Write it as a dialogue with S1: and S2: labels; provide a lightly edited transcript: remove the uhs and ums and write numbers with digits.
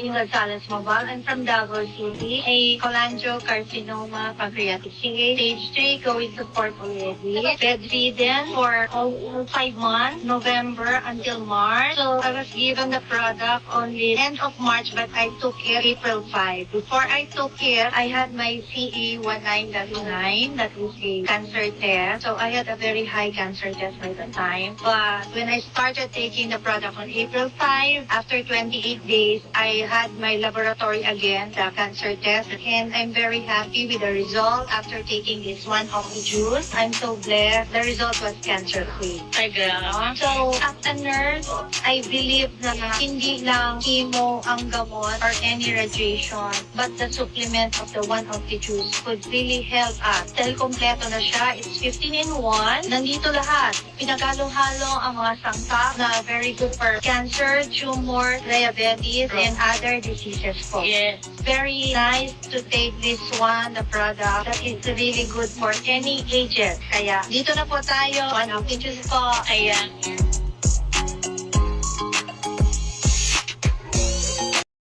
S1: Gonzales Mobile. I'm from Davao City. A cholangiocarcinoma pancreatic stage 3 going to 4 already. Bedridden for almost 5 months, November until March. So I was given the product only end of March, but I took it April 5. Before I took it, I had my CA19.9, that is a cancer test. So I had a very high cancer test by the time. But when I started taking the product on April 5, after 28 days, I had my laboratory again, the cancer test, and I'm very happy with the result after taking this one of the juice. I'm so blessed. The result was cancer-free. So, as a nurse, I believe na hindi lang chemo ang gamot or any radiation, but the supplement of the one of the juice could really help us. Dahil kompleto na siya, it's 15 in 1. Nandito lahat. Pinagalo-halo ang mga sangkap na very good for cancer, tumor, diabetes, and other diseases po.
S2: Yes.
S1: Very nice to take this one, the product, that is really good for any ages. Kaya dito na po tayo, one of the juice po.
S2: Ayan.